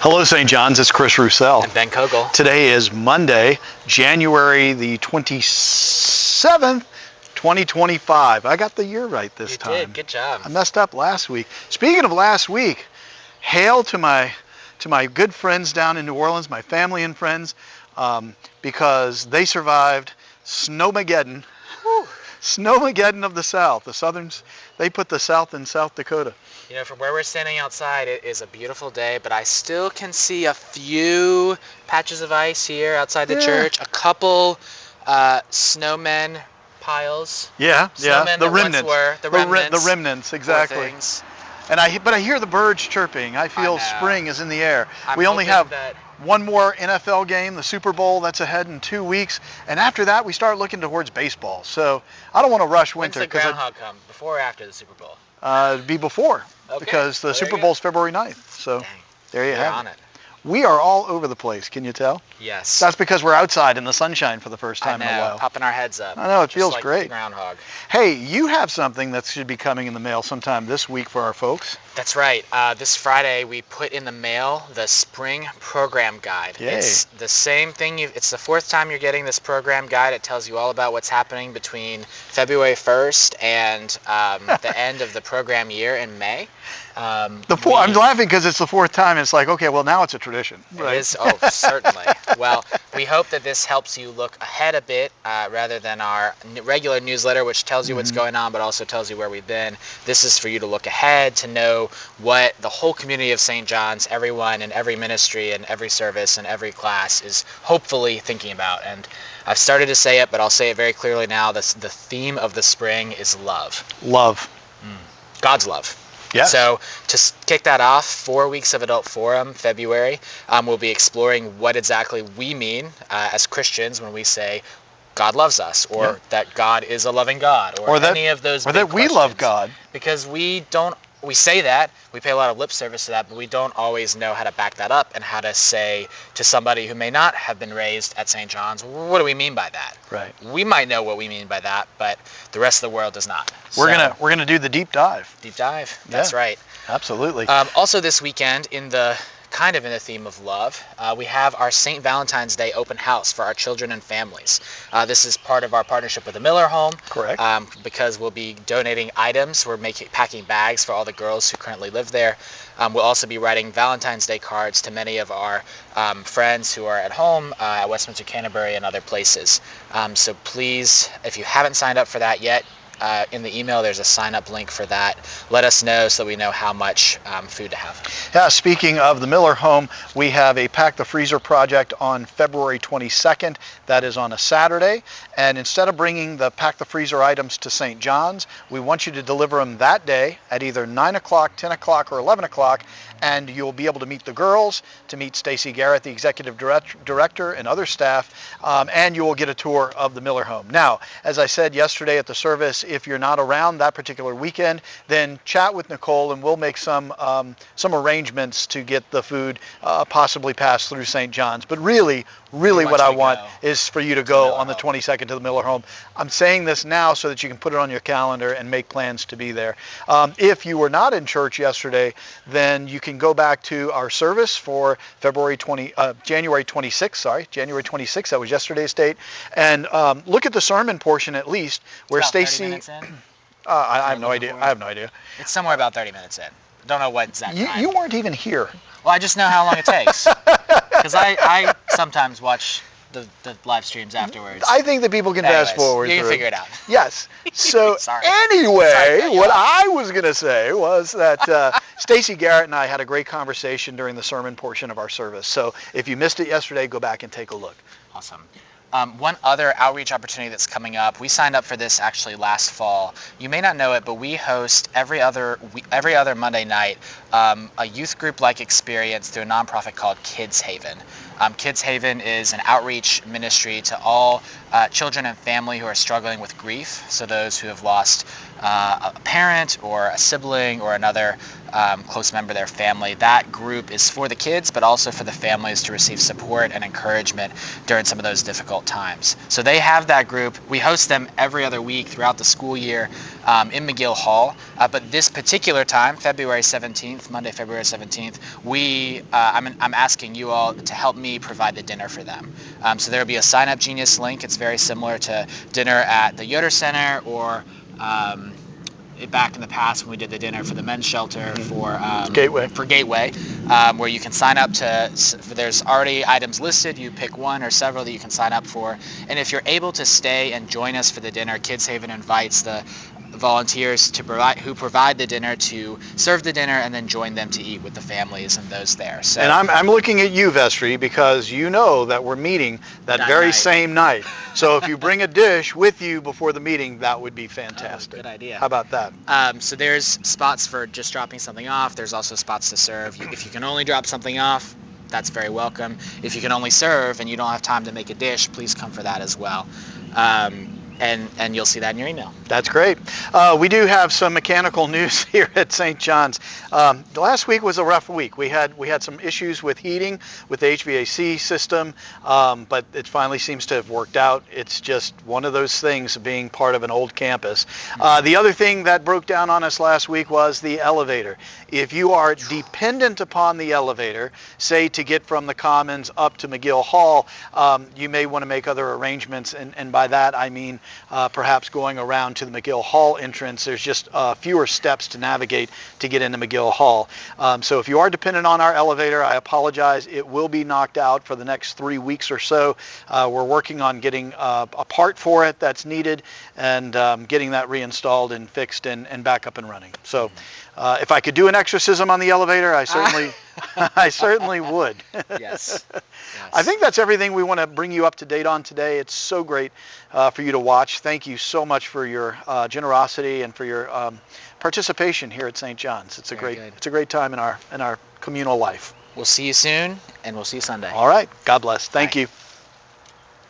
Hello, St. John's. It's Chris Roussel. And Ben Kogel. Today is Monday, January the 27th, 2025. I got the year right this time. You did. Good job. I messed up last week. Speaking of last week, hail to my good friends down in New Orleans, my family and friends, because they survived Snowmageddon. Snowmageddon of the South. The Southerns, they put the South in South Dakota. You know, from where we're standing outside, it is a beautiful day, but I still can see a few patches of ice here outside the church. A couple snowmen piles. Yeah, the remnants. The remnants, exactly. But I hear the birds chirping. I feel spring is in the air. We only have one more NFL game, the Super Bowl, that's ahead in 2 weeks, and after that we start looking towards baseball. So I don't want to rush winter. When's the groundhog come? Before or after the Super Bowl? It'd be before, because the Super Bowl's February 9th. So there you have it. We are all over the place, can you tell? Yes. That's because we're outside in the sunshine for the first time in a while. Popping our heads up. I know, it feels like great. The groundhog. Hey, you have something that should be coming in the mail sometime this week for our folks. That's right. This Friday we put in the mail the spring program guide. Yay. It's the same thing. It's the fourth time you're getting this program guide. It tells you all about what's happening between February 1st and the end of the program year in May. I'm laughing because it's the fourth time. It's like, okay, well, now it's a tradition. Right? It is. Oh, certainly. Well, we hope that this helps you look ahead a bit rather than our regular newsletter, which tells you what's going on, but also tells you where we've been. This is for you to look ahead, to know what the whole community of St. John's, everyone in every ministry and every service and every class is hopefully thinking about. And I've started to say it, but I'll say it very clearly now. The theme of the spring is love. Love. God's love. Yes. So to kick that off, 4 weeks of Adult Forum, February, we'll be exploring what exactly we mean as Christians when we say God loves us, or that God is a loving God, or any of those big that we questions. love God. Because we say that, we pay a lot of lip service to that, but we don't always know how to back that up and how to say to somebody who may not have been raised at St. John's, what do we mean by that? Right. We might know what we mean by that, but the rest of the world does not. We're gonna do the deep dive. Deep dive. That's right. Absolutely. Also this weekend, in the theme of love, we have our St. Valentine's Day open house for our children and families. This is part of our partnership with the Miller Home. Correct. Because we'll be donating items. We're packing bags for all the girls who currently live there. We'll also be writing Valentine's Day cards to many of our friends who are at home at Westminster Canterbury and other places. So please, if you haven't signed up for that yet, in the email there's a sign-up link for that. Let us know so that we know how much food to have. Yeah, speaking of the Miller Home, we have a Pack the Freezer project on February 22nd. That is on a Saturday. And instead of bringing the Pack the Freezer items to St. John's, we want you to deliver them that day at either 9 o'clock, 10 o'clock, or 11 o'clock. And you'll be able to meet the girls, to meet Stacy Garrett, the executive director, and other staff, and you will get a tour of the Miller Home. Now, as I said yesterday at the service, if you're not around that particular weekend, then chat with Nicole, and we'll make some arrangements to get the food possibly passed through St. John's. But really what I want is for you to go on the 22nd to the Miller Home. I'm saying this now so that you can put it on your calendar and make plans to be there. If you were not in church yesterday, then you can go back to our service for January 26th. January 26th. That was yesterday's date. And look at the sermon portion at least, where Stacy. I have no idea. It's somewhere about 30 minutes in. Don't know what exact time. You weren't even here. Well, I just know how long it takes. Because I sometimes watch the live streams afterwards. I think that people can fast forward. You can figure it out. Yes. So anyway, what I was going to say was that Stacy Garrett and I had a great conversation during the sermon portion of our service. So if you missed it yesterday, go back and take a look. Awesome. One other outreach opportunity that's coming up, we signed up for this actually last fall. You may not know it, but we host every other Monday night a youth group-like experience through a nonprofit called Kids Haven. Kids Haven is an outreach ministry to all children and family who are struggling with grief. So those who have lost a parent or a sibling or another close member of their family. That group is for the kids, but also for the families to receive support and encouragement during some of those difficult times. So they have that group. We host them every other week throughout the school year in McGill Hall. But this particular time, February 17th, Monday, February 17th, I'm asking you all to help me provide the dinner for them. So there will be a Sign Up Genius link. It's very similar to dinner at the Yoder Center or back in the past when we did the dinner for the men's shelter for Gateway, where you can sign up there's already items listed. You pick one or several that you can sign up for, and if you're able to stay and join us for the dinner, Kids Haven invites the volunteers who provide the dinner to serve the dinner and then join them to eat with the families and those there. So, and I'm looking at you, Vestry, because you know that we're meeting that very night. same night. So if you bring a dish with you before the meeting, that would be fantastic. Good idea. How about that? So there's spots for just dropping something off. There's also spots to serve. If you can only drop something off, that's very welcome. If you can only serve and you don't have time to make a dish, please come for that as well. And you'll see that in your email. That's great. We do have some mechanical news here at St. John's. Last week was a rough week. We had some issues with heating with the HVAC system, but it finally seems to have worked out. It's just one of those things being part of an old campus. The other thing that broke down on us last week was the elevator. If you are dependent upon the elevator, say to get from the Commons up to McGill Hall, you may want to make other arrangements, and by that I mean perhaps going around to the McGill Hall entrance. There's just fewer steps to navigate to get into McGill Hall. So if you are dependent on our elevator, I apologize. It will be knocked out for the next 3 weeks or so. We're working on getting a part for it that's needed and getting that reinstalled and fixed and back up and running. So if I could do an exorcism on the elevator, I certainly would. Yes. I think that's everything we want to bring you up to date on today. It's so great for you to watch. Thank you so much for your generosity and for your participation here at St. John's. It's a great time in our communal life. We'll see you soon, and we'll see you Sunday. All right. God bless. Thank you.